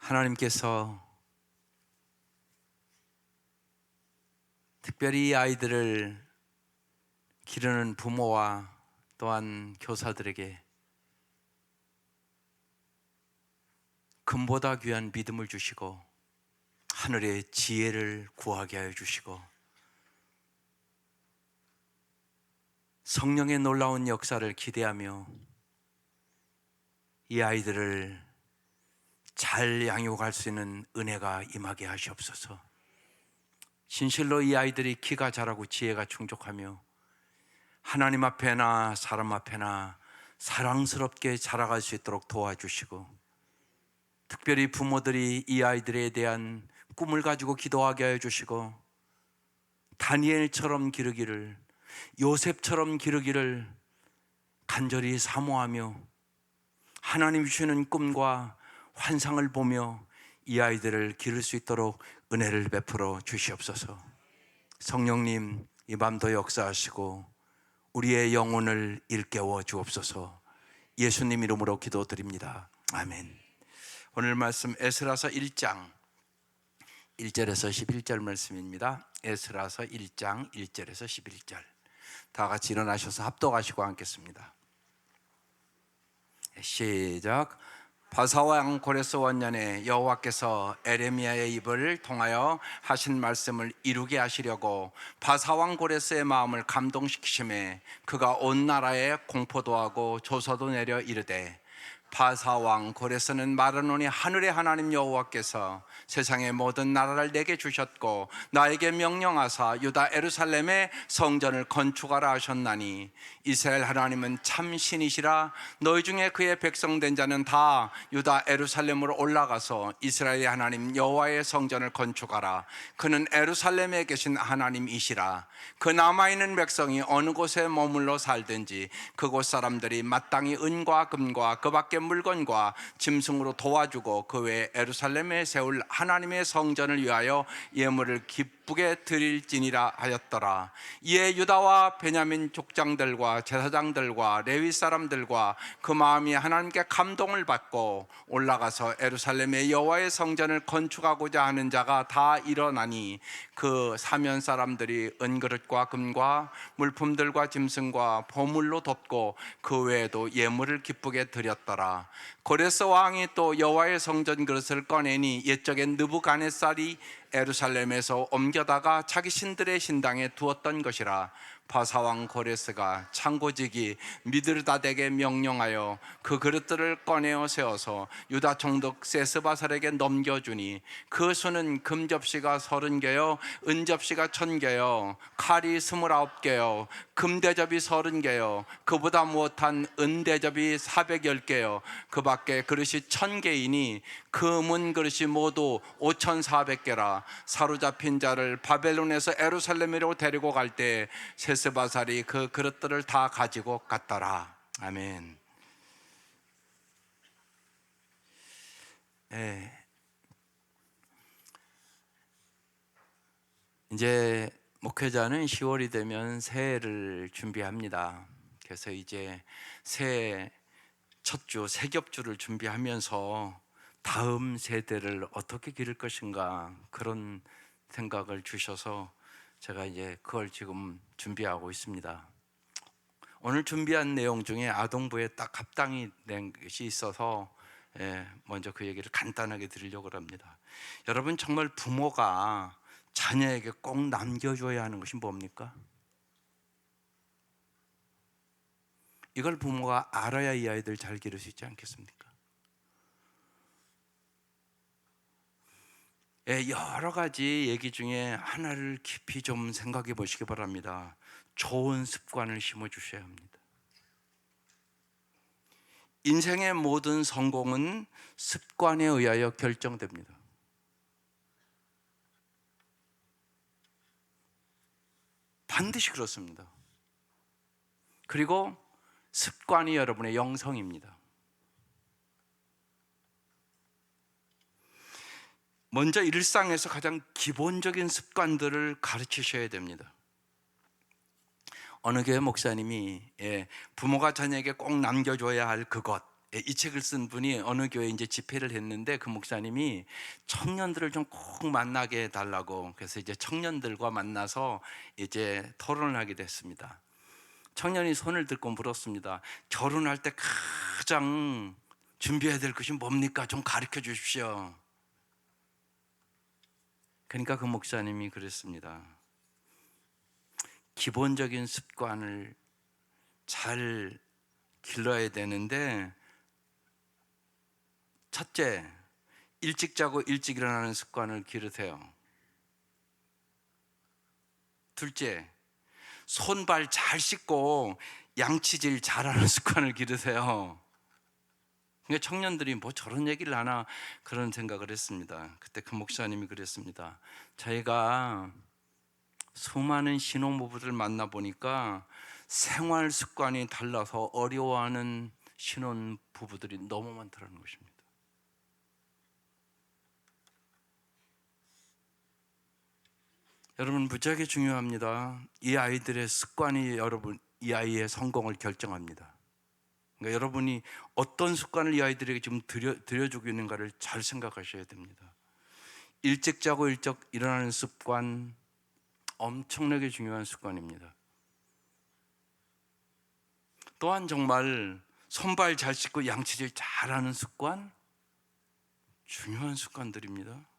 하나님께서 특별히 이 아이들을 기르는 부모와 또한 교사들에게 금보다 귀한 믿음을 주시고 하늘의 지혜를 구하게 하여 주시고 성령의 놀라운 역사를 기대하며 이 아이들을 잘 양육할 수 있는 은혜가 임하게 하시옵소서. 진실로 이 아이들이 키가 자라고 지혜가 충족하며 하나님 앞에나 사람 앞에나 사랑스럽게 자라갈 수 있도록 도와주시고, 특별히 부모들이 이 아이들에 대한 꿈을 가지고 기도하게 하여 주시고, 다니엘처럼 기르기를, 요셉처럼 기르기를 간절히 사모하며 하나님 주시는 꿈과 환상을 보며 이 아이들을 기를 수 있도록 은혜를 베풀어 주시옵소서. 성령님, 이 밤도 역사하시고 우리의 영혼을 일깨워 주옵소서. 예수님 이름으로 기도드립니다. 아멘. 오늘 말씀 에스라서 1장 1절에서 11절 말씀입니다. 에스라서 1장 1절에서 11절. 다 같이 일어나셔서 합독하시고 앉겠습니다. 시작. 바사왕 고레스 원년에 여호와께서 에레미야의 입을 통하여 하신 말씀을 이루게 하시려고 바사왕 고레스의 마음을 감동시키심에 그가 온 나라에 공포도 하고 조서도 내려 이르되, 바사왕 고레스는 말하노니 하늘의 하나님 여호와께서 세상의 모든 나라를 내게 주셨고 나에게 명령하사 유다 예루살렘의 성전을 건축하라 하셨나니, 이스라엘 하나님은 참 신이시라. 너희 중에 그의 백성된 자는 다 유다 예루살렘으로 올라가서 이스라엘의 하나님 여호와의 성전을 건축하라. 그는 예루살렘에 계신 하나님이시라. 그 남아있는 백성이 어느 곳에 머물러 살든지 그곳 사람들이 마땅히 은과 금과 그 밖에 물건과 짐승으로 도와주고 그 외에 예루살렘에 세울 하나님의 성전을 위하여 예물을 기쁘게 드릴지니라 하였더라. 이에 유다와 베냐민 족장들과 제사장들과 레위 사람들과 그 마음이 하나님께 감동을 받고 올라가서 예루살렘의 여호와의 성전을 건축하고자 하는 자가 다 일어나니, 그 사면 사람들이 은그릇과 금과 물품들과 짐승과 보물로 덮고 그 외에도 예물을 기쁘게 드렸더라. 고레스 왕이 또 여호와의 성전 그릇을 꺼내니 옛적엔 느부갓네살이 예루살렘에서 옮겨다가 자기 신들의 신당에 두었던 것이라. 바사왕 고레스가 창고지기 미드르닷에게 명령하여 그 그릇들을 꺼내어 세워서 유다 총독 세스바살에게 넘겨주니, 그 수는 금접시가 30개요 은접시가 1000개요 칼이 29개요 금대접이 30개요 그보다 못한 은대접이 410개요 그 밖에 그릇이 1000개이니 그 문 그릇이 모두 5400개라. 사로잡힌 자를 바벨론에서 예루살렘으로 데리고 갈 때 세스바살이 그 그릇들을 다 가지고 갔더라. 아멘. 이제 목회자는 10월이 되면 새해를 준비합니다. 그래서 이제 새해 첫 주 새겹주를 준비하면서 다음 세대를 어떻게 기를 것인가, 그런 생각을 주셔서 제가 이제 그걸 지금 준비하고 있습니다. 오늘 준비한 내용 중에 아동부에 딱 합당이 된 것이 있어서 먼저 그 얘기를 간단하게 드리려고 합니다. 여러분, 정말 부모가 자녀에게 꼭 남겨줘야 하는 것이 뭡니까? 이걸 부모가 알아야 이 아이들 잘 기를 수 있지 않겠습니까? 여러 가지 얘기 중에 하나를 깊이 좀 생각해 보시기 바랍니다. 좋은 습관을 심어 주셔야 합니다. 인생의 모든 성공은 습관에 의하여 결정됩니다. 반드시 그렇습니다. 그리고 습관이 여러분의 영성입니다. 먼저 일상에서 가장 기본적인 습관들을 가르치셔야 됩니다. 어느 교회 목사님이 부모가 자녀에게 꼭 남겨줘야 할 그것, 이 책을 쓴 분이 어느 교회에 이제 집회를 했는데 그 목사님이 청년들을 좀 꼭 만나게 해달라고, 그래서 이제 청년들과 만나서 이제 토론을 하게 됐습니다. 청년이 손을 들고 물었습니다. 결혼할 때 가장 준비해야 될 것이 뭡니까? 좀 가르쳐 주십시오. 그러니까 그 목사님이 그랬습니다. 기본적인 습관을 잘 길러야 되는데, 첫째, 일찍 자고 일찍 일어나는 습관을 기르세요. 둘째, 손발 잘 씻고 양치질 잘하는 습관을 기르세요. 그러니까 청년들이 뭐 저런 얘기를 하나 그런 생각을 했습니다. 그때 그 목사님이 그랬습니다. 저희가 수많은 신혼부부들 만나보니까 생활 습관이 달라서 어려워하는 신혼부부들이 너무 많다는 것입니다. 여러분, 무지하게 중요합니다. 이 아이들의 습관이 이 아이의 성공을 결정합니다. 그러니까 여러분이 어떤 습관을 이 아이들에게 지금 들여주고 있는가를 잘 생각하셔야 됩니다. 일찍 자고 일찍 일어나는 습관, 엄청나게 중요한 습관입니다. 또한 정말 손발 잘 씻고 양치질 잘하는 습관, 중요한 습관들입니다.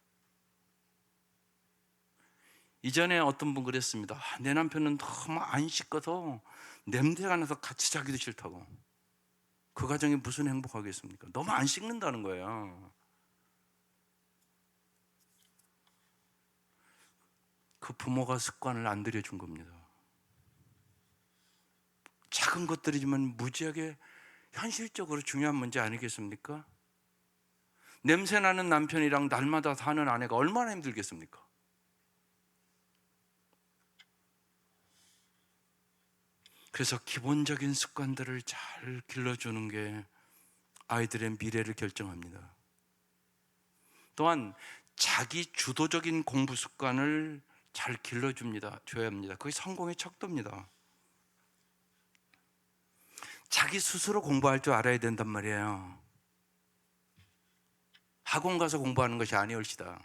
이전에 어떤 분 그랬습니다. 내 남편은 너무 안 씻어서 냄새가 나서 같이 자기도 싫다고. 그 가정이 무슨 행복하겠습니까? 너무 안 씻는다는 거예요. 그 부모가 습관을 안 들여준 겁니다. 작은 것들이지만 무지하게 현실적으로 중요한 문제 아니겠습니까? 냄새나는 남편이랑 날마다 사는 아내가 얼마나 힘들겠습니까? 그래서 기본적인 습관들을 잘 길러주는 게 아이들의 미래를 결정합니다. 또한 자기 주도적인 공부 습관을 잘 줘야 합니다. 그게 성공의 척도입니다. 자기 스스로 공부할 줄 알아야 된단 말이에요. 학원 가서 공부하는 것이 아니올시다.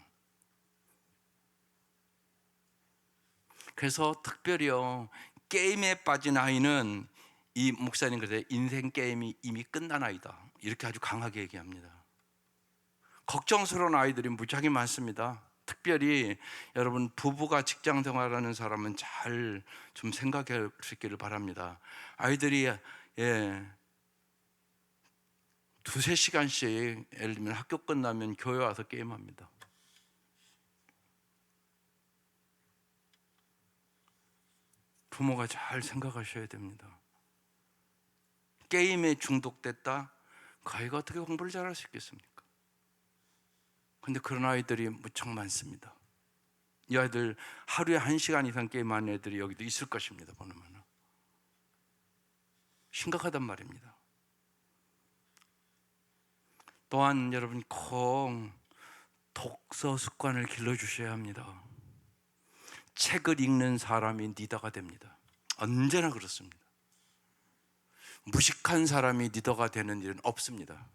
그래서 특별히요, 게임에 빠진 아이는 이 목사님 그래서 인생 게임이 이미 끝난 아이다, 이렇게 아주 강하게 얘기합니다. 걱정스러운 아이들이 무지하게 많습니다. 특별히 여러분 부부가 직장 생활하는 사람은 잘 좀 생각해 보시기를 바랍니다. 아이들이 두세 시간씩 예를 들면 학교 끝나면 교회 와서 게임합니다. 부모가 잘 생각하셔야 됩니다. 게임에 중독됐다? 그 아이가 어떻게 공부를 잘할 수 있겠습니까? 근데 그런 아이들이 무척 많습니다. 이 아이들 하루에 1시간 이상 게임하는 애들이 여기도 있을 것입니다. 보면 심각하단 말입니다. 또한 여러분 꼭 독서 습관을 길러주셔야 합니다. 책을 읽는 사람이 리더가 됩니다. 언제나 그렇습니다. 무식한 사람이 리더가 되는 일은 없습니다.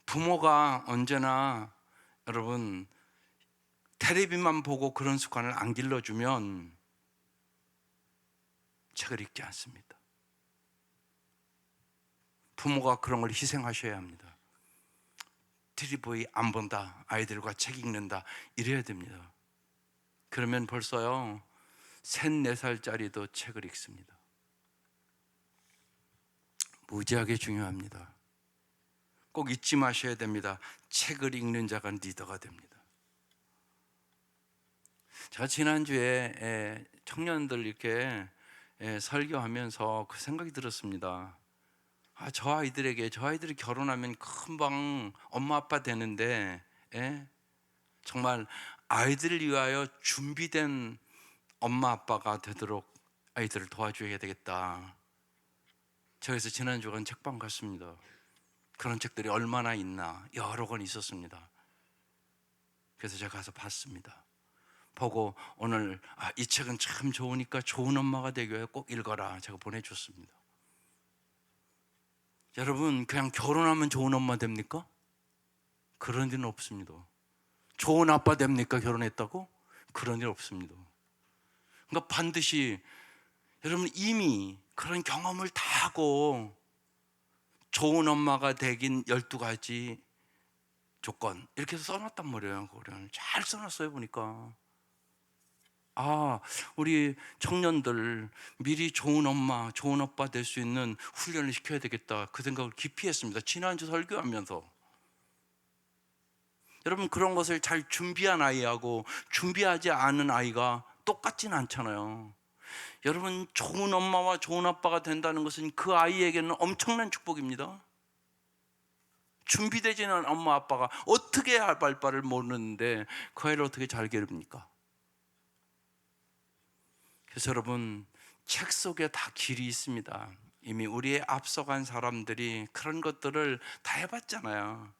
부모가 언제나 여러분 텔레비만 보고 그런 습관을 안 길러주면 책을 읽지 않습니다. 부모가 그런 걸 희생하셔야 합니다. TV 안 본다, 아이들과 책 읽는다, 이래야 됩니다. 그러면 벌써요 3, 4살짜리도 책을 읽습니다. 무지하게 중요합니다. 꼭 잊지 마셔야 됩니다. 책을 읽는 자가 리더가 됩니다. 제가 지난주에 청년들 이렇게 설교하면서 그 생각이 들었습니다. 저 아이들이 결혼하면 금방 엄마 아빠 되는데 정말 아이들을 위하여 준비된 엄마 아빠가 되도록 아이들을 도와줘야 되겠다. 저에서 지난주간 책방 갔습니다. 그런 책들이 얼마나 있나 여러 권 있었습니다. 그래서 제가 가서 봤습니다. 보고 오늘 이 책은 참 좋으니까 좋은 엄마가 되기 위해 꼭 읽어라, 제가 보내줬습니다. 여러분, 그냥 결혼하면 좋은 엄마 됩니까? 그런 일은 없습니다. 좋은 아빠 됩니까? 결혼했다고? 그런 일 없습니다. 그러니까 반드시 여러분 이미 그런 경험을 다 하고 좋은 엄마가 되긴 12가지 조건 이렇게 써놨단 말이에요. 그걸 잘 써놨어요. 보니까 우리 청년들 미리 좋은 엄마, 좋은 아빠 될 수 있는 훈련을 시켜야 되겠다, 그 생각을 깊이 했습니다. 지난주 설교하면서. 여러분, 그런 것을 잘 준비한 아이하고 준비하지 않은 아이가 똑같진 않잖아요. 여러분, 좋은 엄마와 좋은 아빠가 된다는 것은 그 아이에게는 엄청난 축복입니다. 준비되지 않은 엄마 아빠가 어떻게 할 바를 모르는데 그 아이를 어떻게 잘 기릅니까? 그래서 여러분, 책 속에 다 길이 있습니다. 이미 우리의 앞서간 사람들이 그런 것들을 다 해봤잖아요.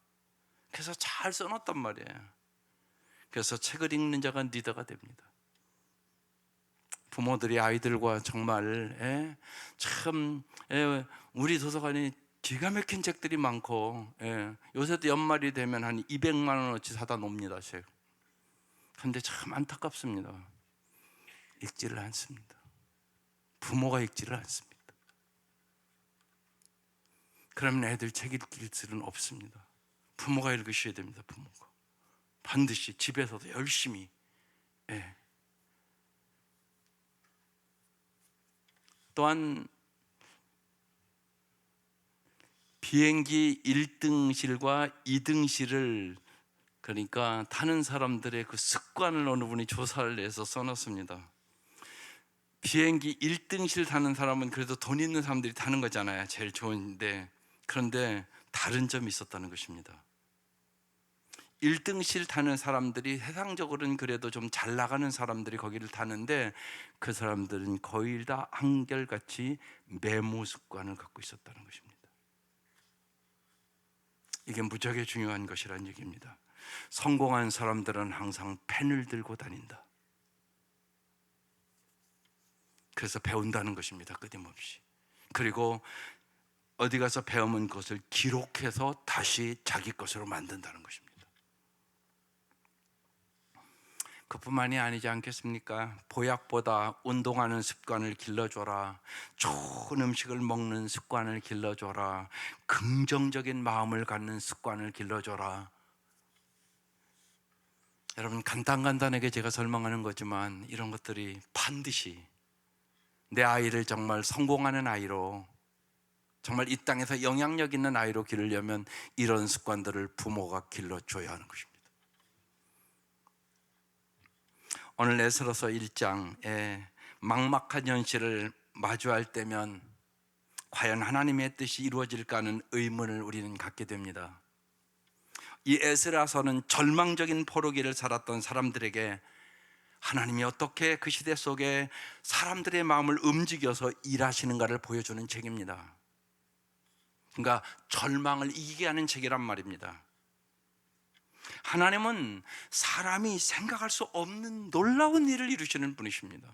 그래서 잘 써놨단 말이에요. 그래서 책을 읽는 자가 리더가 됩니다. 부모들이 아이들과 정말 참 우리 도서관이 기가 막힌 책들이 많고, 요새도 연말이 되면 한 200만 원어치 사다 놉니다. 책. 그런데 참 안타깝습니다. 읽지를 않습니다. 부모가 읽지를 않습니다. 그러면 애들 책 읽을 줄은 없습니다. 부모가 읽으셔야 됩니다. 부모가 반드시 집에서도 열심히. 또한 비행기 1등실과 2등실을, 그러니까 타는 사람들의 그 습관을 어느 분이 조사를 해서 써놨습니다. 비행기 1등실 타는 사람은 그래도 돈 있는 사람들이 타는 거잖아요. 제일 좋은데. 그런데 다른 점이 있었다는 것입니다. 1등실 타는 사람들이 세상적으로는 그래도 좀 잘 나가는 사람들이 거기를 타는데, 그 사람들은 거의 다 한결같이 메모 습관을 갖고 있었다는 것입니다. 이게 무지하게 중요한 것이라는 얘기입니다. 성공한 사람들은 항상 펜을 들고 다닌다. 그래서 배운다는 것입니다. 끊임없이. 그리고 어디 가서 배우면 그것을 기록해서 다시 자기 것으로 만든다는 것입니다. 그뿐만이 아니지 않겠습니까? 보약보다 운동하는 습관을 길러줘라, 좋은 음식을 먹는 습관을 길러줘라, 긍정적인 마음을 갖는 습관을 길러줘라. 여러분, 간단하게 제가 설명하는 거지만 이런 것들이 반드시 내 아이를 정말 성공하는 아이로, 정말 이 땅에서 영향력 있는 아이로 기르려면 이런 습관들을 부모가 길러줘야 하는 것입니다. 오늘 에스더서 1장에 막막한 현실을 마주할 때면 과연 하나님의 뜻이 이루어질까 하는 의문을 우리는 갖게 됩니다. 이 에스라서는 절망적인 포로기를 살았던 사람들에게 하나님이 어떻게 그 시대 속에 사람들의 마음을 움직여서 일하시는가를 보여주는 책입니다. 그러니까 절망을 이기게 하는 책이란 말입니다. 하나님은 사람이 생각할 수 없는 놀라운 일을 이루시는 분이십니다.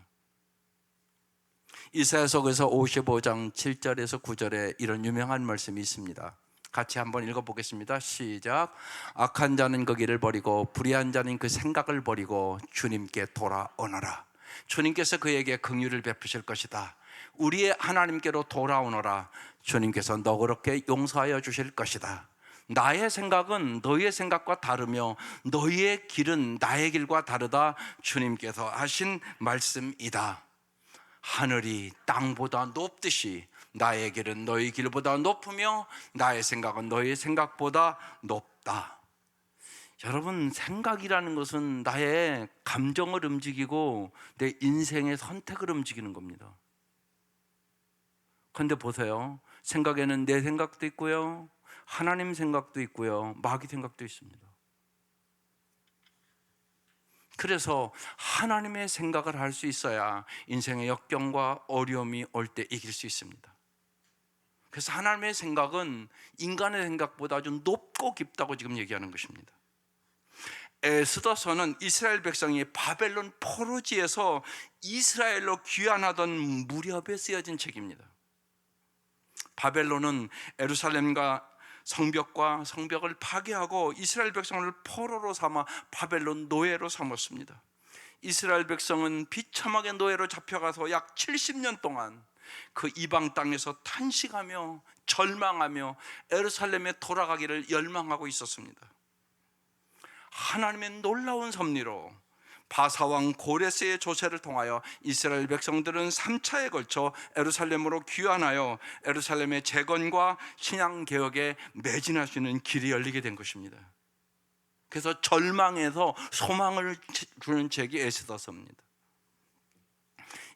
이사야서에서 55장 7절에서 9절에 이런 유명한 말씀이 있습니다. 같이 한번 읽어보겠습니다. 시작. 악한 자는 그 길을 버리고 불의한 자는 그 생각을 버리고 주님께 돌아오너라. 주님께서 그에게 긍휼을 베푸실 것이다. 우리의 하나님께로 돌아오너라. 주님께서 너그럽게 용서하여 주실 것이다. 나의 생각은 너희의 생각과 다르며 너희의 길은 나의 길과 다르다. 주님께서 하신 말씀이다. 하늘이 땅보다 높듯이 나의 길은 너희 길보다 높으며 나의 생각은 너희 생각보다 높다. 여러분, 생각이라는 것은 나의 감정을 움직이고 내 인생의 선택을 움직이는 겁니다. 그런데 보세요, 생각에는 내 생각도 있고요, 하나님 생각도 있고요, 마귀 생각도 있습니다. 그래서 하나님의 생각을 할 수 있어야 인생의 역경과 어려움이 올 때 이길 수 있습니다. 그래서 하나님의 생각은 인간의 생각보다 아주 높고 깊다고 지금 얘기하는 것입니다. 에스더서는 이스라엘 백성이 바벨론 포로지에서 이스라엘로 귀환하던 무렵에 쓰여진 책입니다. 바벨론은 예루살렘과 성벽을 파괴하고 이스라엘 백성을 포로로 삼아 바벨론 노예로 삼았습니다. 이스라엘 백성은 비참하게 노예로 잡혀가서 약 70년 동안 그 이방 땅에서 탄식하며 절망하며 예루살렘에 돌아가기를 열망하고 있었습니다. 하나님의 놀라운 섭리로 바사왕 고레스의 조세를 통하여 이스라엘 백성들은 3차에 걸쳐 예루살렘으로 귀환하여 예루살렘의 재건과 신앙개혁에 매진할 수 있는 길이 열리게 된 것입니다. 그래서 절망에서 소망을 주는 책이 에스더서입니다.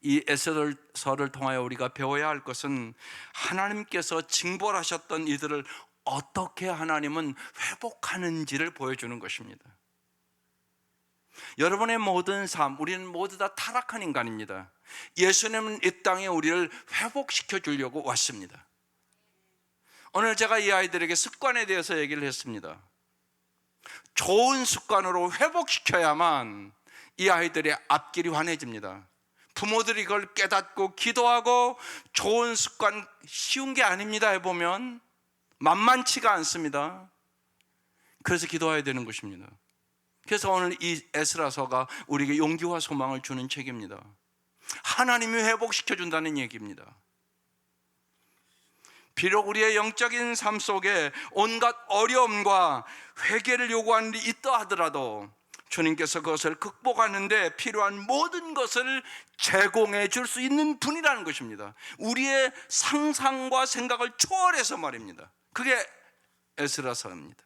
이 에스더서를 통하여 우리가 배워야 할 것은 하나님께서 징벌하셨던 이들을 어떻게 하나님은 회복하는지를 보여주는 것입니다. 여러분의 모든 삶, 우리는 모두 다 타락한 인간입니다. 예수님은 이 땅에 우리를 회복시켜 주려고 왔습니다. 오늘 제가 이 아이들에게 습관에 대해서 얘기를 했습니다. 좋은 습관으로 회복시켜야만 이 아이들의 앞길이 환해집니다. 부모들이 이걸 깨닫고 기도하고 좋은 습관 쉬운 게 아닙니다. 해보면 만만치가 않습니다. 그래서 기도해야 되는 것입니다. 그래서 오늘 이 에스라서가 우리에게 용기와 소망을 주는 책입니다. 하나님이 회복시켜 준다는 얘기입니다. 비록 우리의 영적인 삶 속에 온갖 어려움과 회개를 요구하는 일이 있다 하더라도 주님께서 그것을 극복하는데 필요한 모든 것을 제공해 줄 수 있는 분이라는 것입니다. 우리의 상상과 생각을 초월해서 말입니다. 그게 에스라서입니다.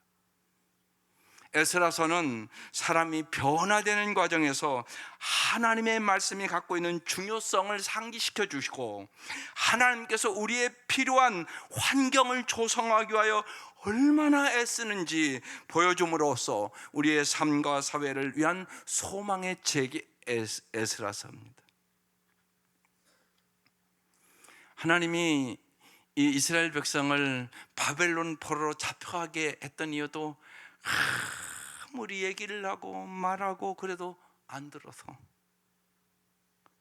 에스라서는 사람이 변화되는 과정에서 하나님의 말씀이 갖고 있는 중요성을 상기시켜 주시고 하나님께서 우리의 필요한 환경을 조성하기 위하여 얼마나 애쓰는지 보여줌으로써 우리의 삶과 사회를 위한 소망의 책이 에스라서입니다. 하나님이 이 이스라엘 백성을 바벨론 포로로 잡혀가게 했던 이유도 아무리 얘기를 하고 말하고 그래도 안 들어서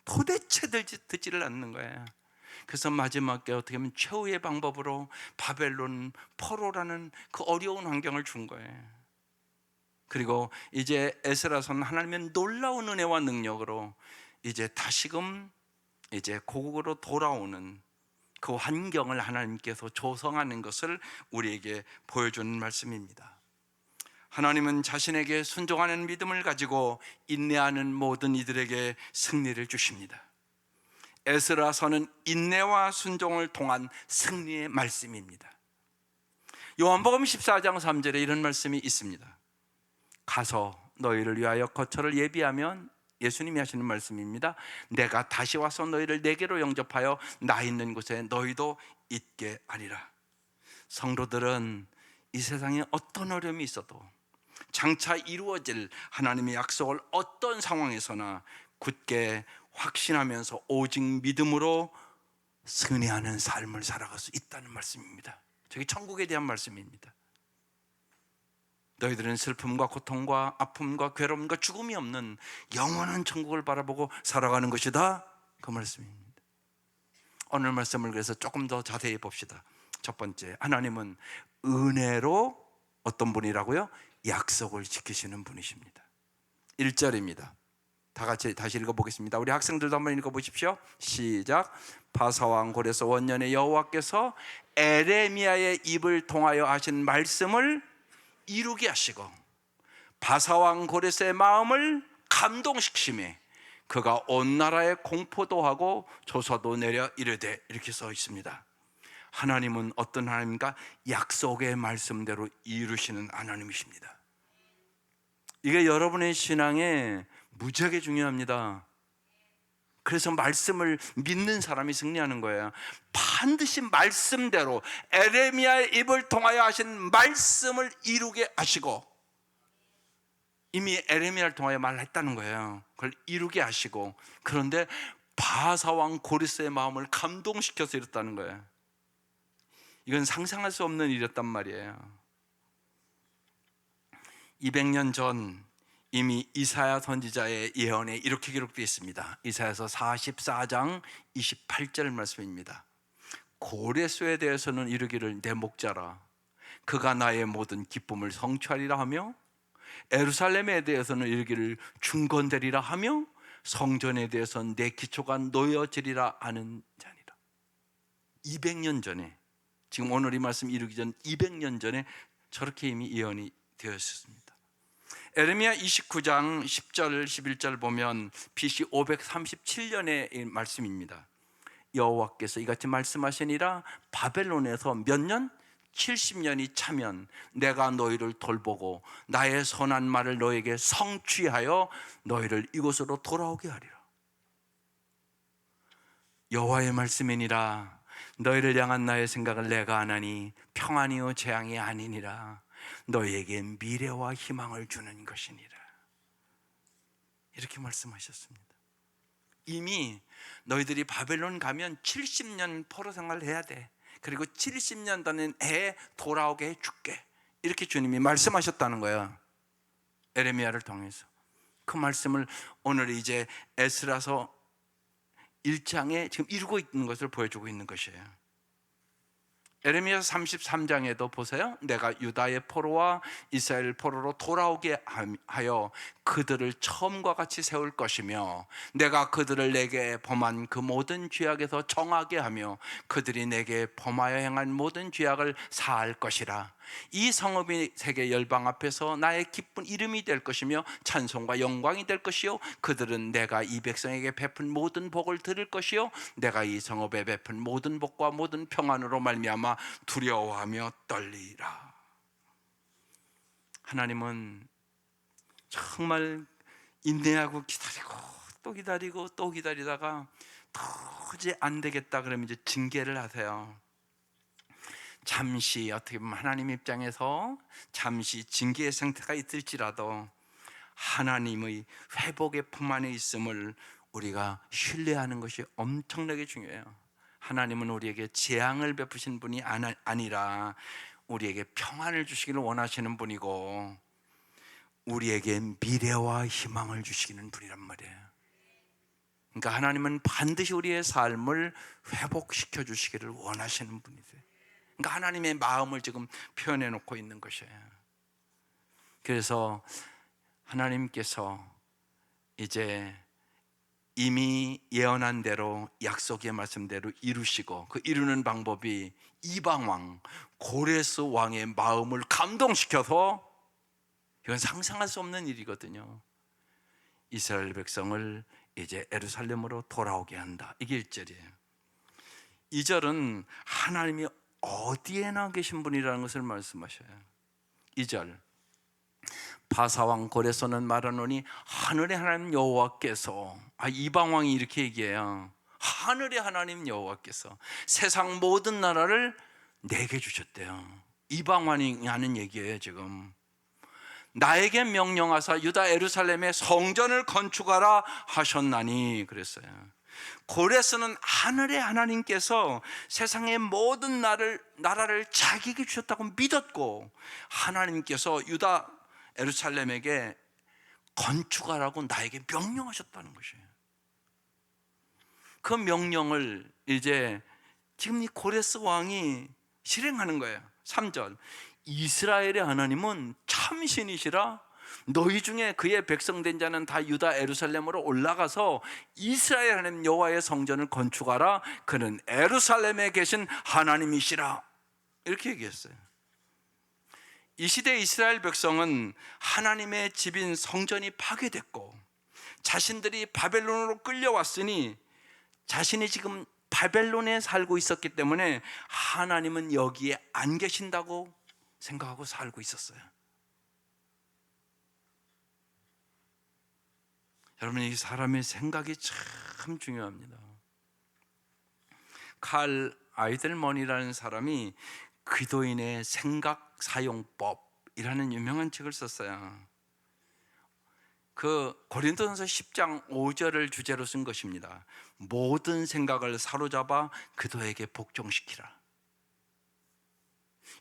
도대체 듣지를 않는 거예요. 그래서 마지막에 어떻게 하면 최후의 방법으로 바벨론 포로라는 그 어려운 환경을 준 거예요. 그리고 이제 에스라서는 하나님의 놀라운 은혜와 능력으로 이제 다시금 이제 고국으로 돌아오는 그 환경을 하나님께서 조성하는 것을 우리에게 보여주는 말씀입니다. 하나님은 자신에게 순종하는 믿음을 가지고 인내하는 모든 이들에게 승리를 주십니다. 에스라서는 인내와 순종을 통한 승리의 말씀입니다. 요한복음 14장 3절에 이런 말씀이 있습니다. 가서 너희를 위하여 거처를 예비하면, 예수님이 하시는 말씀입니다. 내가 다시 와서 너희를 내게로 영접하여 나 있는 곳에 너희도 있게 하리라. 성도들은 이 세상에 어떤 어려움이 있어도 장차 이루어질 하나님의 약속을 어떤 상황에서나 굳게 확신하면서 오직 믿음으로 승리하는 삶을 살아갈 수 있다는 말씀입니다. 저게 천국에 대한 말씀입니다. 너희들은 슬픔과 고통과 아픔과 괴로움과 죽음이 없는 영원한 천국을 바라보고 살아가는 것이다, 그 말씀입니다. 오늘 말씀을 그래서 조금 더 자세히 봅시다. 첫 번째, 하나님은 은혜로 어떤 분이라고요? 약속을 지키시는 분이십니다. 1절입니다. 다 같이 다시 읽어보겠습니다. 우리 학생들도 한번 읽어보십시오. 시작. 바사왕 고레스 원년에 여호와께서 에레미야의 입을 통하여 하신 말씀을 이루게 하시고 바사왕 고레스의 마음을 감동시키심에 그가 온 나라에 공포도 하고 조서도 내려 이르되, 이렇게 써 있습니다. 하나님은 어떤 하나님인가? 약속의 말씀대로 이루시는 하나님이십니다. 이게 여러분의 신앙에 무지하게 중요합니다. 그래서 말씀을 믿는 사람이 승리하는 거예요. 반드시 말씀대로 에레미야의 입을 통하여 하신 말씀을 이루게 하시고, 이미 에레미야를 통하여 말했다는 거예요. 그걸 이루게 하시고, 그런데 바사왕 고레스의 마음을 감동시켜서 이뤘다는 거예요. 이건 상상할 수 없는 일이었단 말이에요. 200년 전 이미 이사야 선지자의 예언에 이렇게 기록되어 있습니다. 이사야서 44장 28절 말씀입니다. 고레스에 대해서는 이르기를 내 목자라 그가 나의 모든 기쁨을 성취하리라 하며, 예루살렘에 대해서는 이르기를 중건되리라 하며, 성전에 대해서는 내 기초가 놓여지리라 하는 자니라. 200년 전에, 지금 오늘 이 말씀 이루기 전 200년 전에 저렇게 이미 예언이 되었습니다. 에레미야 29장 10절 11절 보면 BC 537년의 말씀입니다. 여호와께서 이같이 말씀하시니라. 바벨론에서 몇 년? 70년이 차면 내가 너희를 돌보고 나의 선한 말을 너에게 성취하여 너희를 이곳으로 돌아오게 하리라. 여호와의 말씀이니라. 너희를 향한 나의 생각을 내가 아나니 평안이요 재앙이 아니니라. 너희에게 미래와 희망을 주는 것이니라. 이렇게 말씀하셨습니다. 이미 너희들이 바벨론 가면 70년 포로 생활을 해야 돼. 그리고 70년 되는 해에 돌아오게 해줄게. 이렇게 주님이 말씀하셨다는 거예요. 에레미야를 통해서. 그 말씀을 오늘 이제 에스라서 1장에 지금 이루고 있는 것을 보여주고 있는 것이에요. 에레미야 33장에도 보세요. 내가 유다의 포로와 이스라엘 포로로 돌아오게 하여 그들을 처음과 같이 세울 것이며, 내가 그들을 내게 범한 그 모든 죄악에서 정하게 하며 그들이 내게 범하여 행한 모든 죄악을 사할 것이라. 이 성읍이 세계 열방 앞에서 나의 기쁜 이름이 될 것이며 찬송과 영광이 될 것이요, 그들은 내가 이 백성에게 베푼 모든 복을 들을 것이요, 내가 이 성읍에 베푼 모든 복과 모든 평안으로 말미암아 두려워하며 떨리라. 하나님은 정말 인내하고 기다리고 또 기다리고 또 기다리다가 도저히 안 되겠다 그러면 이제 징계를 하세요. 잠시, 어떻게 보면 하나님 입장에서 잠시 징계의 상태가 있을지라도 하나님의 회복의 품 안에 있음을 우리가 신뢰하는 것이 엄청나게 중요해요. 하나님은 우리에게 재앙을 베푸신 분이 아니라 우리에게 평안을 주시기를 원하시는 분이고, 우리에게 미래와 희망을 주시는 분이란 말이에요. 그러니까 하나님은 반드시 우리의 삶을 회복시켜 주시기를 원하시는 분이세요. 그러니까 하나님의 마음을 지금 표현해 놓고 있는 것이에요. 그래서 하나님께서 이제 이미 예언한 대로, 약속의 말씀대로 이루시고, 그 이루는 방법이 이방왕 고레스 왕의 마음을 감동시켜서, 이건 상상할 수 없는 일이거든요. 이스라엘 백성을 이제 예루살렘으로 돌아오게 한다. 이게 1절이에요. 2절은 하나님이 어디에나 계신 분이라는 것을 말씀하셔요. 2절, 바사왕 고레스는 말하노니 하늘의 하나님 여호와께서, 이방왕이 이렇게 얘기해요. 하늘의 하나님 여호와께서 세상 모든 나라를 내게 주셨대요. 이방왕이 하는 얘기예요. 지금 나에게 명령하사 유다 예루살렘에 성전을 건축하라 하셨나니 그랬어요. 고레스는 하늘의 하나님께서 세상의 모든 나라를 자기에게 주셨다고 믿었고, 하나님께서 유다 예루살렘에게 건축하라고 나에게 명령하셨다는 것이에요. 그 명령을 이제 지금 이 고레스 왕이 실행하는 거예요. 3절, 이스라엘의 하나님은 참신이시라. 너희 중에 그의 백성된 자는 다 유다 예루살렘으로 올라가서 이스라엘 하나님 여호와의 성전을 건축하라. 그는 예루살렘에 계신 하나님이시라. 이렇게 얘기했어요. 이 시대 이스라엘 백성은 하나님의 집인 성전이 파괴됐고 자신들이 바벨론으로 끌려왔으니, 자신이 지금 바벨론에 살고 있었기 때문에 하나님은 여기에 안 계신다고 생각하고 살고 있었어요. 여러분, 이 사람의 생각이 참 중요합니다. 칼 아이들먼이라는 사람이 기도인의 생각 사용법이라는 유명한 책을 썼어요. 그 고린도전서 10장 5절을 주제로 쓴 것입니다. 모든 생각을 사로잡아 그도에게 복종시키라.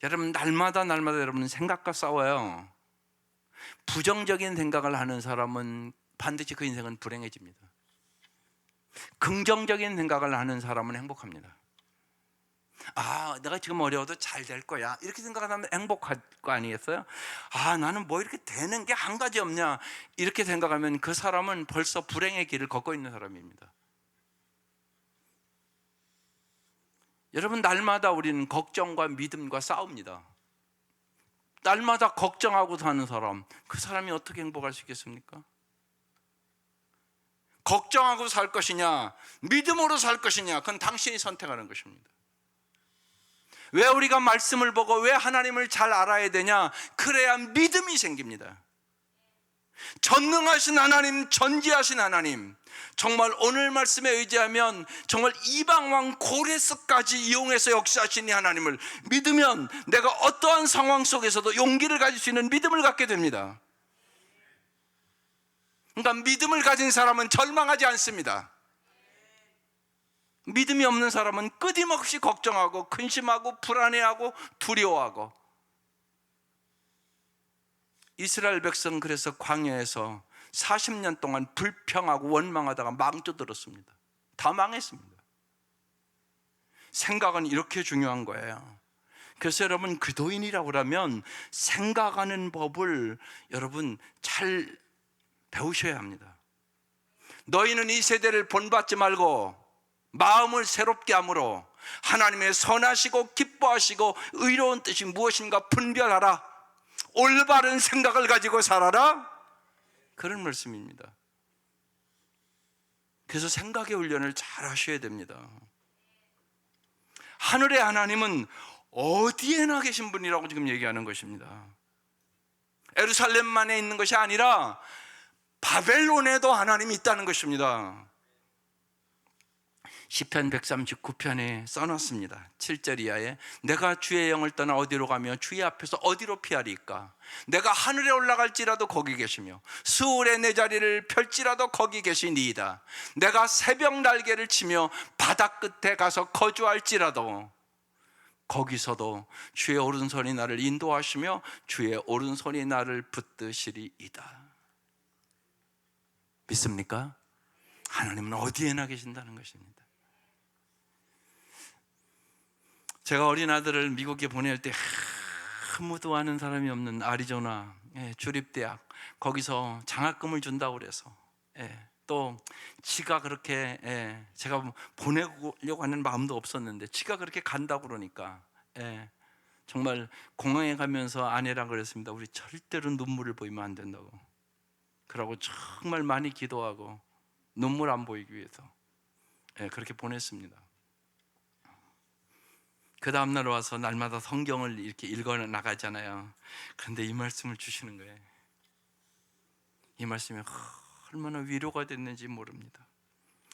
여러분, 날마다 여러분은 생각과 싸워요. 부정적인 생각을 하는 사람은 반드시 그 인생은 불행해집니다. 긍정적인 생각을 하는 사람은 행복합니다. 내가 지금 어려워도 잘 될 거야, 이렇게 생각하면 행복할 거 아니겠어요? 나는 뭐 이렇게 되는 게 한 가지 없냐, 이렇게 생각하면 그 사람은 벌써 불행의 길을 걷고 있는 사람입니다. 여러분, 날마다 우리는 걱정과 믿음과 싸웁니다. 날마다 걱정하고 사는 사람, 그 사람이 어떻게 행복할 수 있겠습니까? 걱정하고 살 것이냐, 믿음으로 살 것이냐, 그건 당신이 선택하는 것입니다. 왜 우리가 말씀을 보고 왜 하나님을 잘 알아야 되냐? 그래야 믿음이 생깁니다. 전능하신 하나님, 전지하신 하나님, 정말 오늘 말씀에 의지하면 정말 이방왕 고레스까지 이용해서 역사하신 이 하나님을 믿으면 내가 어떠한 상황 속에서도 용기를 가질 수 있는 믿음을 갖게 됩니다. 그러니까 믿음을 가진 사람은 절망하지 않습니다. 믿음이 없는 사람은 끊임없이 걱정하고 근심하고 불안해하고 두려워하고. 이스라엘 백성 그래서 광야에서 40년 동안 불평하고 원망하다가 망쳐들었습니다. 다 망했습니다. 생각은 이렇게 중요한 거예요. 그래서 여러분, 기도인이라고 하면 생각하는 법을 여러분 잘 배우셔야 합니다. 너희는 이 세대를 본받지 말고 마음을 새롭게 함으로 하나님의 선하시고 기뻐하시고 의로운 뜻이 무엇인가 분별하라. 올바른 생각을 가지고 살아라. 그런 말씀입니다. 그래서 생각의 훈련을 잘 하셔야 됩니다. 하늘의 하나님은 어디에나 계신 분이라고 지금 얘기하는 것입니다. 예루살렘만에 있는 것이 아니라 바벨론에도 하나님이 있다는 것입니다. 시편 139편에 써놨습니다. 7절 이하에 내가 주의 영을 떠나 어디로 가며 주의 앞에서 어디로 피하리까? 내가 하늘에 올라갈지라도 거기 계시며 수월에 내 자리를 펼지라도 거기 계시니이다. 내가 새벽 날개를 치며 바다 끝에 가서 거주할지라도 거기서도 주의 오른손이 나를 인도하시며 주의 오른손이 나를 붙드시리이다. 믿습니까? 하나님은 어디에나 계신다는 것입니다. 제가 어린 아들을 미국에 보낼 때 아무도 아는 사람이 없는 아리조나 주립대학, 거기서 장학금을 준다고 그래서 또 지가 그렇게 제가 보내려고 하는 마음도 없었는데 지가 그렇게 간다고 그러니까 정말 공항에 가면서 아내랑 그랬습니다. 우리 절대로 눈물을 보이면 안 된다고. 그러고 정말 많이 기도하고 눈물 안 보이기 위해서 그렇게 보냈습니다. 그 다음날 와서 날마다 성경을 이렇게 읽어 나가잖아요. 그런데 이 말씀을 주시는 거예요. 이 말씀이 얼마나 위로가 됐는지 모릅니다.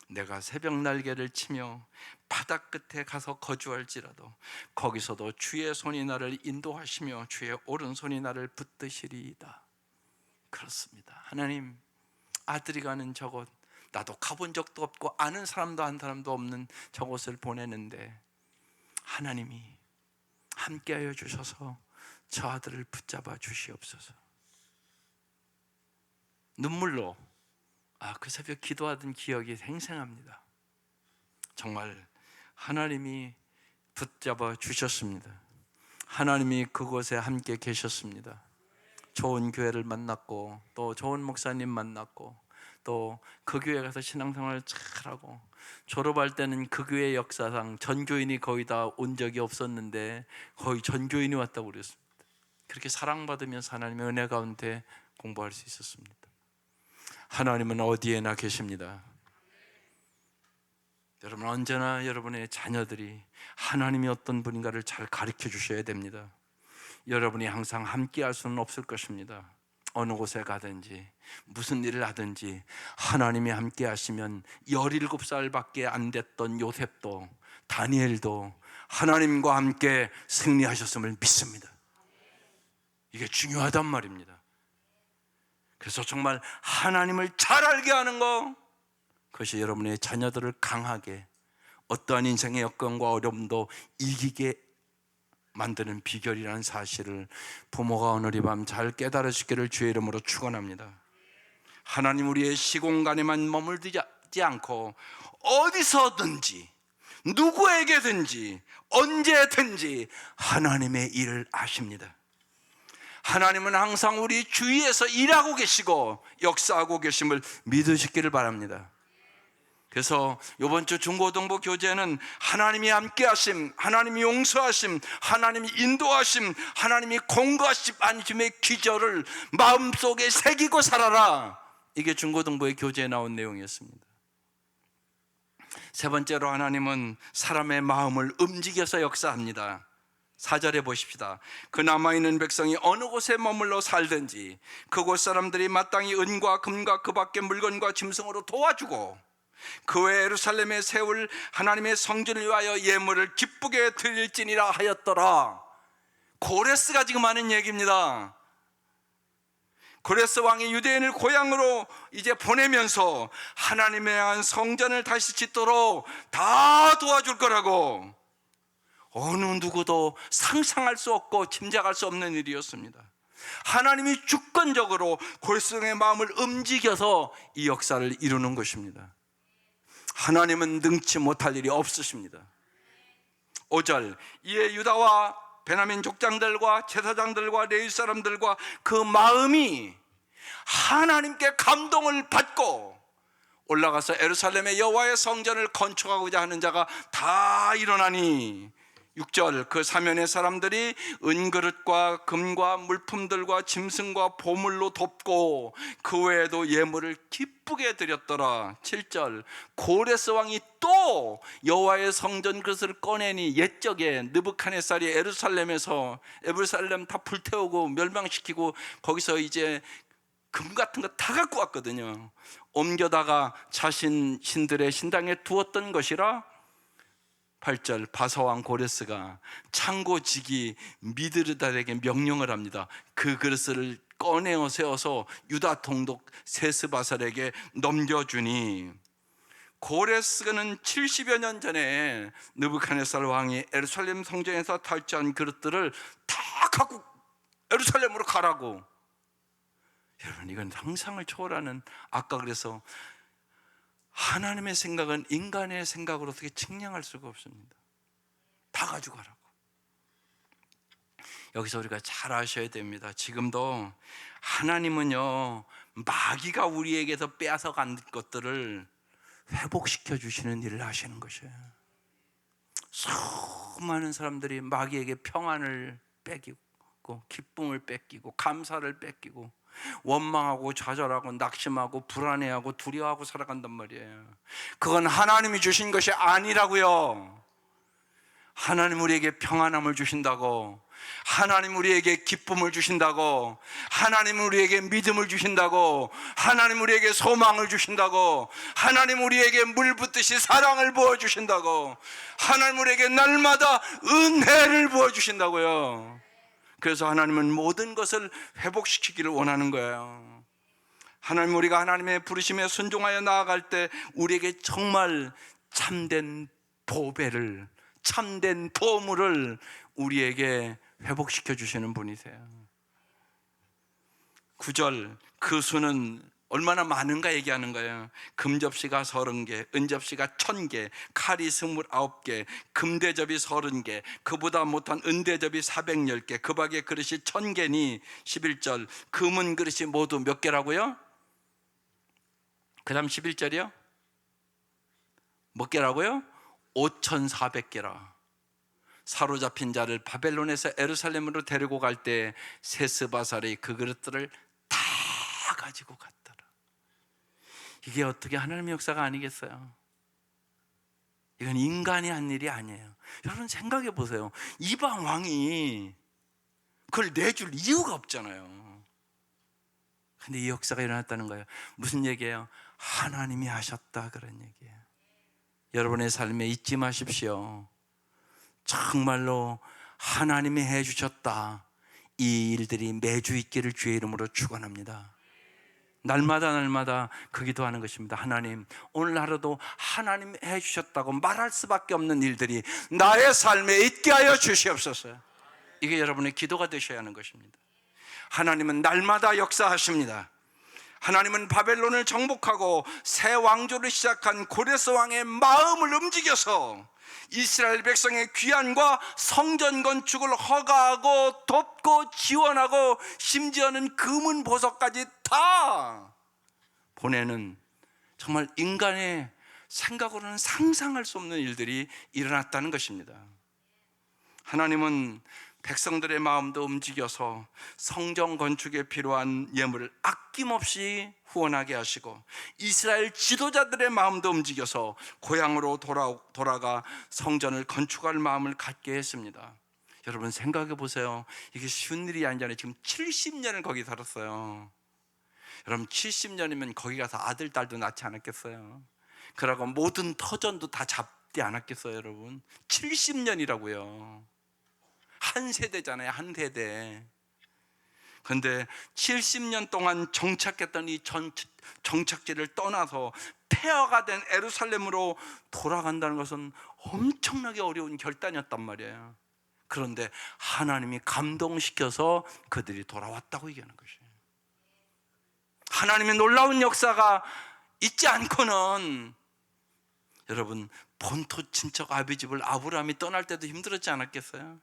내가 새벽 날개를 치며 바다 끝에 가서 거주할지라도 거기서도 주의 손이 나를 인도하시며 주의 오른손이 나를 붙드시리이다. 그렇습니다. 하나님, 아들이 가는 저곳, 나도 가본 적도 없고 아는 사람도 한 사람도 없는 저곳을 보내는데 하나님이 함께하여 주셔서 저 아들을 붙잡아 주시옵소서. 눈물로 그 새벽 기도하던 기억이 생생합니다. 정말 하나님이 붙잡아 주셨습니다. 하나님이 그곳에 함께 계셨습니다. 좋은 교회를 만났고 또 좋은 목사님 만났고 또 그 교회 가서 신앙생활을 잘하고 졸업할 때는 그 교회 역사상 전교인이 거의 다 온 적이 없었는데 거의 전교인이 왔다고 그랬습니다. 그렇게 사랑받으면서 하나님의 은혜 가운데 공부할 수 있었습니다. 하나님은 어디에나 계십니다. 여러분, 언제나 여러분의 자녀들이 하나님이 어떤 분인가를 잘 가르쳐 주셔야 됩니다. 여러분이 항상 함께 할 수는 없을 것입니다. 어느 곳에 가든지 무슨 일을 하든지 하나님이 함께 하시면 17살밖에 안 됐던 요셉도 다니엘도 하나님과 함께 승리하셨음을 믿습니다. 이게 중요하단 말입니다. 그래서 정말 하나님을 잘 알게 하는 것, 그것이 여러분의 자녀들을 강하게 어떠한 인생의 역경과 어려움도 이기게 만드는 비결이라는 사실을 부모가 오늘 이 밤 잘 깨달으시기를 주의 이름으로 축원합니다. 하나님, 우리의 시공간에만 머물지 않고 어디서든지 누구에게든지 언제든지 하나님의 일을 아십니다. 하나님은 항상 우리 주위에서 일하고 계시고 역사하고 계심을 믿으시기를 바랍니다. 그래서 이번 주 중고등부 교재는 하나님이 함께 하심, 하나님이 용서하심, 하나님이 인도하심, 하나님이 공고하심 안심의 기절을 마음속에 새기고 살아라. 이게 중고등부의 교재에 나온 내용이었습니다. 세 번째로 하나님은 사람의 마음을 움직여서 역사합니다. 4절에 보십시다. 그 남아있는 백성이 어느 곳에 머물러 살든지 그곳 사람들이 마땅히 은과 금과 그 밖의 물건과 짐승으로 도와주고 그 외 예루살렘에 세울 하나님의 성전을 위하여 예물을 기쁘게 드릴지니라 하였더라. 고레스가 지금 하는 얘기입니다. 고레스 왕이 유대인을 고향으로 이제 보내면서 하나님의 향한 성전을 다시 짓도록 다 도와줄 거라고, 어느 누구도 상상할 수 없고 짐작할 수 없는 일이었습니다. 하나님이 주권적으로 고레스 왕의 마음을 움직여서 이 역사를 이루는 것입니다. 하나님은 능치 못할 일이 없으십니다. 5절, 이에 유다와 베냐민 족장들과 제사장들과 레위 사람들과 그 마음이 하나님께 감동을 받고 올라가서 예루살렘의 여호와의 성전을 건축하고자 하는 자가 다 일어나니, 6절, 그 사면의 사람들이 은그릇과 금과 물품들과 짐승과 보물로 덮고 그 외에도 예물을 기쁘게 드렸더라. 7절, 고레스 왕이 또 여호와의 성전 그릇을 꺼내니, 옛적에 느부갓네살이 예루살렘 다 불태우고 멸망시키고 거기서 이제 금 같은 거 다 갖고 왔거든요. 옮겨다가 자신 신들의 신당에 두었던 것이라. 8절, 바사왕 고레스가 창고지기 미드르닷에게 명령을 합니다. 그 그릇을 꺼내어 세워서 유다 통독 세스바살에게 넘겨주니, 고레스는 70여 년 전에 느부갓네살 왕이 예루살렘 성전에서 탈취한 그릇들을 다 갖고 예루살렘으로 가라고. 여러분, 이건 상상을 초월하는, 아까 그래서 하나님의 생각은 인간의 생각으로 어떻게 측량할 수가 없습니다. 다 가지고 가라고. 여기서 우리가 잘 아셔야 됩니다. 지금도 하나님은요, 마귀가 우리에게서 빼앗아간 것들을 회복시켜 주시는 일을 하시는 것이에요. 수많은 사람들이 마귀에게 평안을 뺏기고 기쁨을 뺏기고 감사를 뺏기고 원망하고 좌절하고 낙심하고 불안해하고 두려워하고 살아간단 말이에요. 그건 하나님이 주신 것이 아니라고요. 하나님 우리에게 평안함을 주신다고, 하나님 우리에게 기쁨을 주신다고, 하나님 우리에게 믿음을 주신다고, 하나님 우리에게 소망을 주신다고, 하나님 우리에게 물 붓듯이 사랑을 부어주신다고, 하나님 우리에게 날마다 은혜를 부어주신다고요. 그래서 하나님은 모든 것을 회복시키기를 원하는 거예요. 하나님, 우리가 하나님의 부르심에 순종하여 나아갈 때 우리에게 정말 참된 보배를, 참된 보물을 우리에게 회복시켜 주시는 분이세요. 9절, 그 수는 얼마나 많은가 얘기하는 거예요. 금접시가 30개, 은접시가 1000개, 칼이 29개, 금대접이 30개, 그보다 못한 은대접이 410개, 그 밖에 그릇이 1000개니. 11절, 금은 그릇이 모두 몇 개라고요? 그 다음 11절이요? 몇 개라고요? 5400개라. 사로잡힌 자를 바벨론에서 예루살렘으로 데리고 갈 때 세스바살이 그 그릇들을 다 가지고 갔더라. 이게 어떻게 하나님의 역사가 아니겠어요? 이건 인간이 한 일이 아니에요. 여러분 생각해 보세요. 이방 왕이 그걸 내줄 이유가 없잖아요. 근데 이 역사가 일어났다는 거예요. 무슨 얘기예요? 하나님이 하셨다, 그런 얘기예요. 여러분의 삶에 잊지 마십시오. 정말로 하나님이 해주셨다, 이 일들이 매주 있기를 주의 이름으로 축원합니다. 날마다 그 기도하는 것입니다. 하나님, 오늘 하루도 하나님 해주셨다고 말할 수밖에 없는 일들이 나의 삶에 있게 하여 주시옵소서. 이게 여러분의 기도가 되셔야 하는 것입니다. 하나님은 날마다 역사하십니다. 하나님은 바벨론을 정복하고 새 왕조를 시작한 고레스 왕의 마음을 움직여서 이스라엘 백성의 귀환과 성전 건축을 허가하고 돕고 지원하고 심지어는 금은 보석까지 다 보내는, 정말 인간의 생각으로는 상상할 수 없는 일들이 일어났다는 것입니다. 하나님은 백성들의 마음도 움직여서 성전 건축에 필요한 예물을 아낌없이 후원하게 하시고, 이스라엘 지도자들의 마음도 움직여서 고향으로 돌아가 성전을 건축할 마음을 갖게 했습니다. 여러분 생각해 보세요. 이게 쉬운 일이 아니잖아요. 지금 70년을 거기 살았어요. 여러분 70년이면 거기 가서 아들 딸도 낳지 않았겠어요? 그러고 모든 터전도 다 잡지 않았겠어요? 여러분 70년이라고요. 한 세대잖아요, 한 세대. 그런데 70년 동안 정착했던 이 정착지를 떠나서 폐허가 된 예루살렘으로 돌아간다는 것은 엄청나게 어려운 결단이었단 말이에요. 그런데 하나님이 감동시켜서 그들이 돌아왔다고 얘기하는 것이에요. 하나님의 놀라운 역사가 있지 않고는, 여러분 본토 친척 아비집을 아브라함이 떠날 때도 힘들었지 않았겠어요?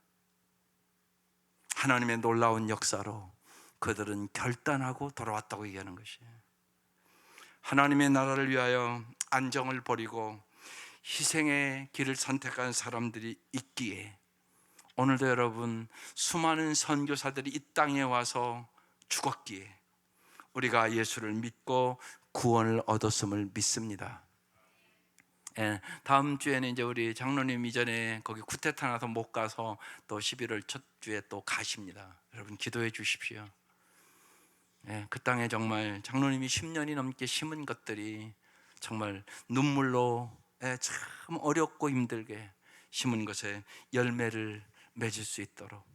하나님의 놀라운 역사로 그들은 결단하고 돌아왔다고 얘기하는 것이에요. 하나님의 나라를 위하여 안정을 버리고 희생의 길을 선택한 사람들이 있기에 오늘도 여러분 수많은 선교사들이 이 땅에 와서 죽었기에 우리가 예수를 믿고 구원을 얻었음을 믿습니다. 예, 다음 주에는 이제 우리 장로님 이전에 거기 쿠데타 나서 못 가서 또 11월 첫 주에 또 가십니다. 여러분 기도해 주십시오. 예, 그 땅에 정말 장로님이 10년이 넘게 심은 것들이 정말 눈물로, 참 어렵고 힘들게 심은 것에 열매를 맺을 수 있도록,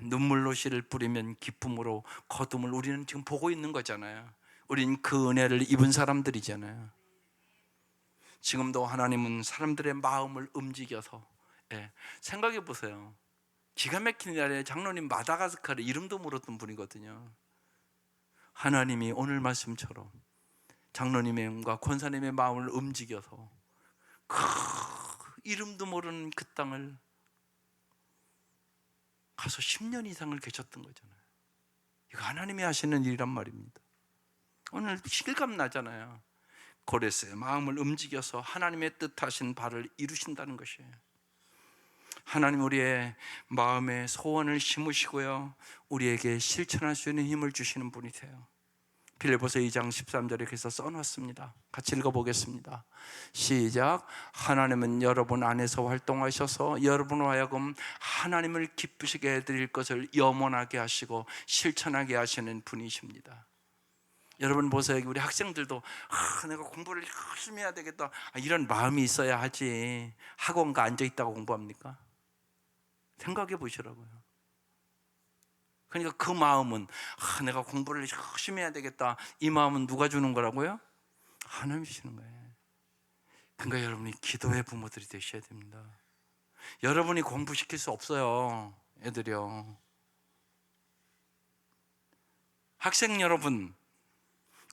눈물로 씨를 뿌리면 기쁨으로 거둠을 우리는 지금 보고 있는 거잖아요. 우린 그 은혜를 입은 사람들이잖아요. 지금도 하나님은 사람들의 마음을 움직여서, 생각해 보세요. 기가 막힌 날에 장로님 마다가스카르 이름도 모르던 분이거든요. 하나님이 오늘 말씀처럼 장로님과 권사님의 마음을 움직여서 이름도 모르는 그 땅을 가서 10년 이상을 계셨던 거잖아요. 이거 하나님이 하시는 일이란 말입니다. 오늘 실감 나잖아요. 고레스의 마음을 움직여서 하나님의 뜻하신 바를 이루신다는 것이에요. 하나님 우리의 마음에 소원을 심으시고요, 우리에게 실천할 수 있는 힘을 주시는 분이세요. 빌립보서 2장 13절에 그래서 써놨습니다. 같이 읽어보겠습니다. 시작. 하나님은 여러분 안에서 활동하셔서 여러분으로 하여금 하나님을 기쁘시게 해드릴 것을 염원하게 하시고 실천하게 하시는 분이십니다. 여러분 보세요. 우리 학생들도 내가 공부를 열심히 해야 되겠다, 이런 마음이 있어야 하지 학원가 앉아있다고 공부합니까? 생각해 보시라고요. 그러니까 그 마음은 내가 공부를 열심히 해야 되겠다, 이 마음은 누가 주는 거라고요? 하나님이 주시는 거예요. 그러니까 여러분이 기도의 부모들이 되셔야 됩니다. 여러분이 공부시킬 수 없어요. 애들이요. 학생 여러분,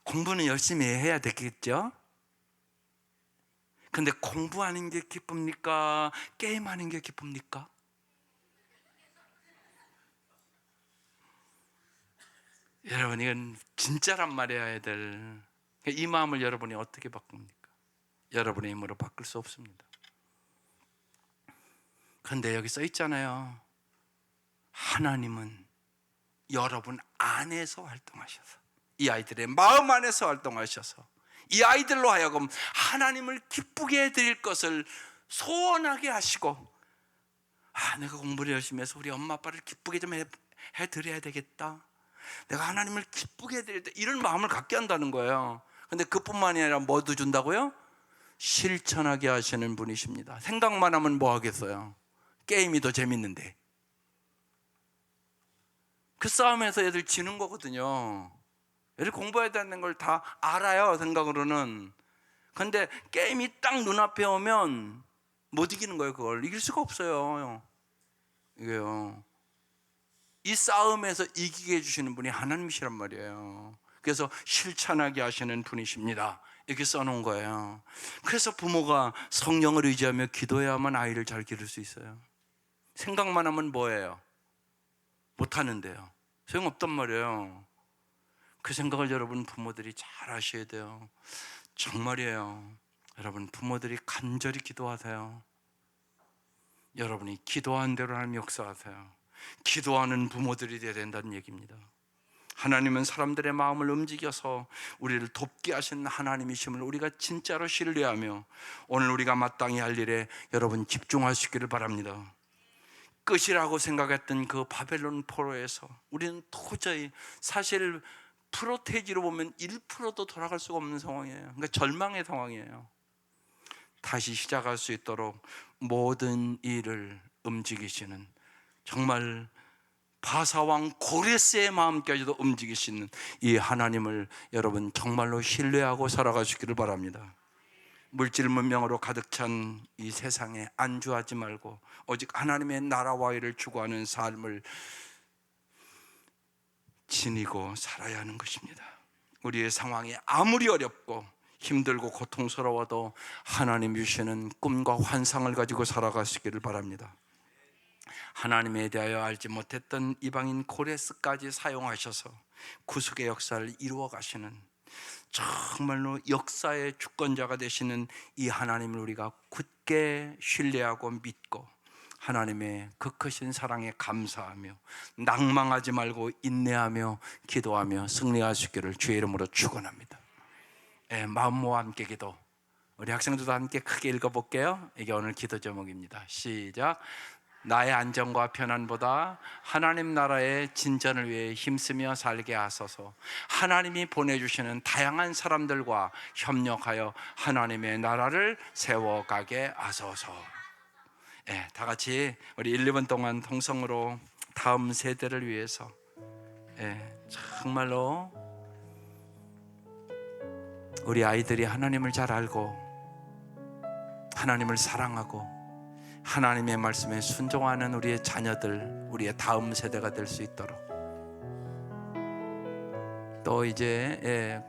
공부는 열심히 해야 되겠죠? 근데 공부하는 게 기쁩니까? 게임하는 게 기쁩니까? 여러분 이건 진짜란 말이야, 애들. 이 마음을 여러분이 어떻게 바꿉니까? 여러분의 힘으로 바꿀 수 없습니다. 그런데 여기 써 있잖아요. 하나님은 여러분 안에서 활동하셔서, 이 아이들의 마음 안에서 활동하셔서 이 아이들로 하여금 하나님을 기쁘게 해드릴 것을 소원하게 하시고, 내가 공부를 열심히 해서 우리 엄마 아빠를 기쁘게 좀 해드려야 되겠다, 내가 하나님을 기쁘게 해드릴 때, 이런 마음을 갖게 한다는 거예요. 근데 그뿐만이 아니라 뭐도 준다고요? 실천하게 하시는 분이십니다. 생각만 하면 뭐 하겠어요? 게임이 더 재밌는데. 그 싸움에서 애들 지는 거거든요. 애들 공부해야 되는 걸 다 알아요, 생각으로는. 근데 게임이 딱 눈앞에 오면 못 이기는 거예요. 그걸 이길 수가 없어요. 이게요, 이 싸움에서 이기게 해주시는 분이 하나님이시란 말이에요. 그래서 실천하게 하시는 분이십니다. 이렇게 써놓은 거예요. 그래서 부모가 성령을 의지하며 기도해야만 아이를 잘 기를 수 있어요. 생각만 하면 뭐예요? 못하는데요. 소용없단 말이에요. 그 생각을 여러분 부모들이 잘 하셔야 돼요. 정말이에요. 여러분 부모들이 간절히 기도하세요. 여러분이 기도한 대로 하나님 역사하세요. 기도하는 부모들이 되어야 된다는 얘기입니다. 하나님은 사람들의 마음을 움직여서 우리를 돕게 하신 하나님이심을 우리가 진짜로 신뢰하며 오늘 우리가 마땅히 할 일에 여러분 집중하시기를 바랍니다. 끝이라고 생각했던 그 바벨론 포로에서 우리는 도저히 사실 프로테지로 보면 1%도 돌아갈 수가 없는 상황이에요. 그러니까 절망의 상황이에요. 다시 시작할 수 있도록 모든 일을 움직이시는, 정말 바사왕 고레스의 마음까지도 움직이시는 이 하나님을 여러분 정말로 신뢰하고 살아가시기를 바랍니다. 물질 문명으로 가득 찬 이 세상에 안주하지 말고 오직 하나님의 나라와 일을 추구하는 삶을 지니고 살아야 하는 것입니다. 우리의 상황이 아무리 어렵고 힘들고 고통스러워도 하나님 주시는 꿈과 환상을 가지고 살아가시기를 바랍니다. 하나님에 대하여 알지 못했던 이방인 고레스까지 사용하셔서 구속의 역사를 이루어 가시는, 정말로 역사의 주권자가 되시는 이 하나님을 우리가 굳게 신뢰하고 믿고 하나님의 그 크신 사랑에 감사하며 낭망하지 말고 인내하며 기도하며 승리하시기를 주의 이름으로 축원합니다. 마음모와 함께 기도, 우리 학생들도 함께 크게 읽어볼게요. 이게 오늘 기도 제목입니다. 시작. 나의 안정과 편안보다 하나님 나라의 진전을 위해 힘쓰며 살게 하소서. 하나님이 보내주시는 다양한 사람들과 협력하여 하나님의 나라를 세워가게 하소서. 다 같이 우리 1, 2분 동안 통성으로 다음 세대를 위해서 정말로 우리 아이들이 하나님을 잘 알고 하나님을 사랑하고 하나님의 말씀에 순종하는 우리의 자녀들, 우리의 다음 세대가 될 수 있도록, 또 이제